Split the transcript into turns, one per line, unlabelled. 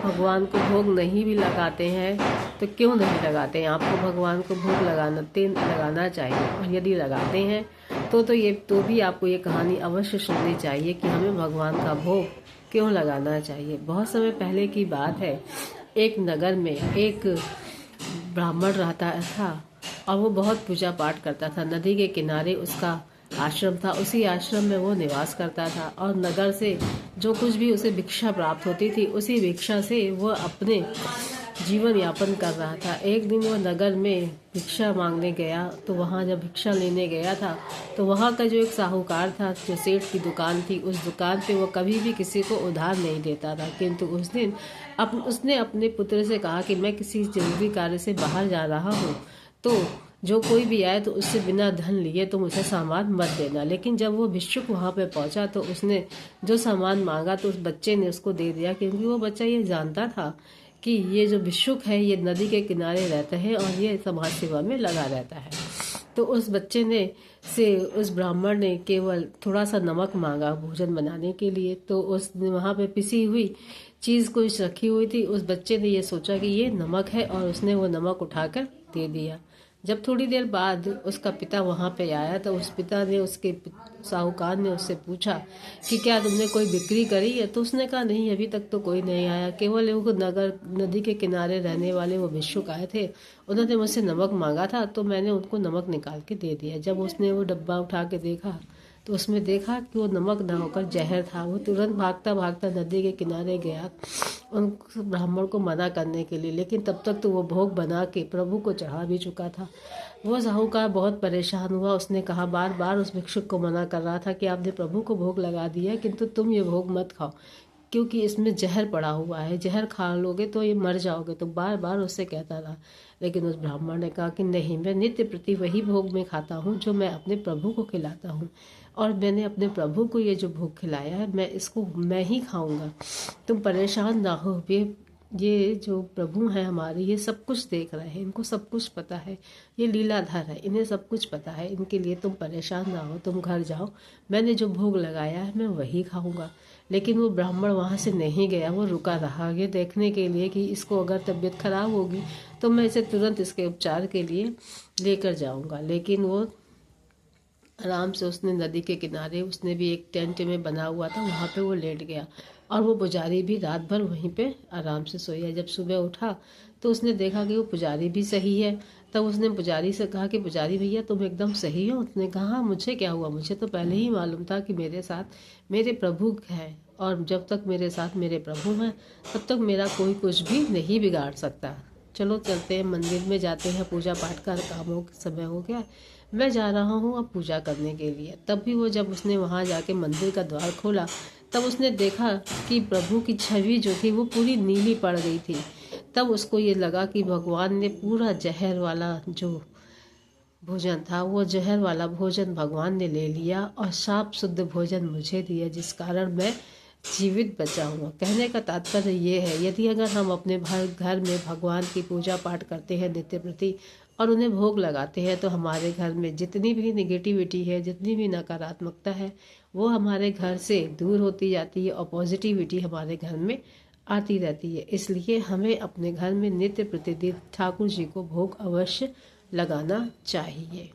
भगवान को भोग नहीं भी लगाते हैं तो क्यों नहीं लगाते हैं? आपको भगवान को भोग लगाना चाहिए, और यदि लगाते हैं तो भी आपको ये कहानी अवश्य सुननी चाहिए कि हमें भगवान का भोग क्यों लगाना चाहिए। बहुत समय पहले की बात है, एक नगर में एक ब्राह्मण रहता था और वो बहुत पूजा पाठ करता था। नदी के किनारे उसका आश्रम था, उसी आश्रम में वो निवास करता था और नगर से जो कुछ भी उसे भिक्षा प्राप्त होती थी उसी भिक्षा से वो अपने जीवन यापन कर रहा था। एक दिन वो नगर में भिक्षा मांगने गया, तो वहाँ जब भिक्षा लेने गया था तो वहाँ का जो एक साहूकार था, जो सेठ की दुकान थी, उस दुकान पे वो कभी भी किसी को उधार नहीं देता था। किंतु उस दिन उसने अपने पुत्र से कहा कि मैं किसी जरूरी कार्य से बाहर जा रहा हूँ, तो जो कोई भी आए तो उससे बिना धन लिए तुम उसे सामान मत देना। लेकिन जब वो भिक्षुक वहाँ पे पहुँचा तो उसने जो सामान मांगा तो उस बच्चे ने उसको दे दिया, क्योंकि वो बच्चा ये जानता था कि ये जो भिक्षुक है ये नदी के किनारे रहते हैं और ये समाज सेवा में लगा रहता है। तो उस बच्चे ने उस ब्राह्मण ने केवल थोड़ा सा नमक मांगा भोजन बनाने के लिए, तो उसने वहाँ पे पिसी हुई चीज़ कुछ रखी हुई थी। उस बच्चे ने ये सोचा कि ये नमक है और उसने वो नमक उठाकर दे दिया। जब थोड़ी देर बाद उसका पिता वहाँ पे आया तो उस पिता ने उसके साहूकार ने उससे पूछा कि क्या तुमने कोई बिक्री करी है? तो उसने कहा नहीं, अभी तक तो कोई नहीं आया, केवल वो नदी के किनारे रहने वाले वो भिक्षुक आए थे, उन्होंने मुझसे नमक मांगा था तो मैंने उनको नमक निकाल के दे दिया। जब उसने वो डब्बा उठा के देखा तो उसमें देखा कि वो नमक ना होकर जहर था। वो तुरंत भागता भागता नदी के किनारे गया उन ब्राह्मण को मना करने के लिए, लेकिन तब तक तो वो भोग बना के प्रभु को चढ़ा भी चुका था। वो साहूकार बहुत परेशान हुआ। उसने कहा, बार बार उस भिक्षुक को मना कर रहा था कि आपने प्रभु को भोग लगा दिया, किंतु तुम ये भोग मत खाओ क्योंकि इसमें जहर पड़ा हुआ है, जहर खा लोगे तो ये मर जाओगे। तो बार बार उससे कहता रहा, लेकिन उस ब्राह्मण ने कहा कि नहीं, मैं नित्य प्रति वही भोग में खाता हूँ जो मैं अपने प्रभु को खिलाता हूँ, और मैंने अपने प्रभु को ये जो भोग खिलाया है मैं ही खाऊंगा। तुम परेशान ना हो, ये जो प्रभु हैं हमारे, ये सब कुछ देख रहे हैं, इनको सब कुछ पता है, ये लीलाधर है, इन्हें सब कुछ पता है, इनके लिए तुम परेशान ना हो, तुम घर जाओ, मैंने जो भोग लगाया है मैं वही खाऊंगा। लेकिन वो ब्राह्मण वहाँ से नहीं गया, वो रुका रहा ये देखने के लिए कि इसको अगर तबीयत खराब होगी तो मैं इसे तुरंत इसके उपचार के लिए लेकर जाऊंगा। लेकिन वो आराम से उसने नदी के किनारे, उसने भी एक टेंट में बना हुआ था, वहाँ पे वो लेट गया और वो पुजारी भी रात भर वहीं पे आराम से सोया। जब सुबह उठा तो उसने देखा कि वो पुजारी भी सही है। तब उसने पुजारी से कहा कि पुजारी भैया तुम एकदम सही हो? उसने कहा, हाँ, मुझे क्या हुआ, मुझे तो पहले ही मालूम था कि मेरे साथ मेरे प्रभु हैं, और जब तक मेरे साथ मेरे प्रभु हैं तब तक मेरा कोई कुछ भी नहीं बिगाड़ सकता। चलो चलते हैं, मंदिर में जाते हैं, पूजा पाठ का कामों का समय हो गया, मैं जा रहा हूँ अब पूजा करने के लिए। तब भी वो जब उसने वहाँ जाके मंदिर का द्वार खोला तब उसने देखा कि प्रभु की छवि जो थी वो पूरी नीली पड़ गई थी। तब उसको ये लगा कि भगवान ने पूरा जहर वाला जो भोजन था, वो जहर वाला भोजन भगवान ने ले लिया और साफ शुद्ध भोजन मुझे दिया, जिस कारण मैं जीवित बचा हुआ। कहने का तात्पर्य ये है, यदि अगर हम अपने घर में भगवान की पूजा पाठ करते हैं नित्य प्रति और उन्हें भोग लगाते हैं, तो हमारे घर में जितनी भी नेगेटिविटी है, जितनी भी नकारात्मकता है, वो हमारे घर से दूर होती जाती है और पॉजिटिविटी हमारे घर में आती रहती है। इसलिए हमें अपने घर में नित्य प्रतिदिन ठाकुर जी को भोग अवश्य लगाना चाहिए।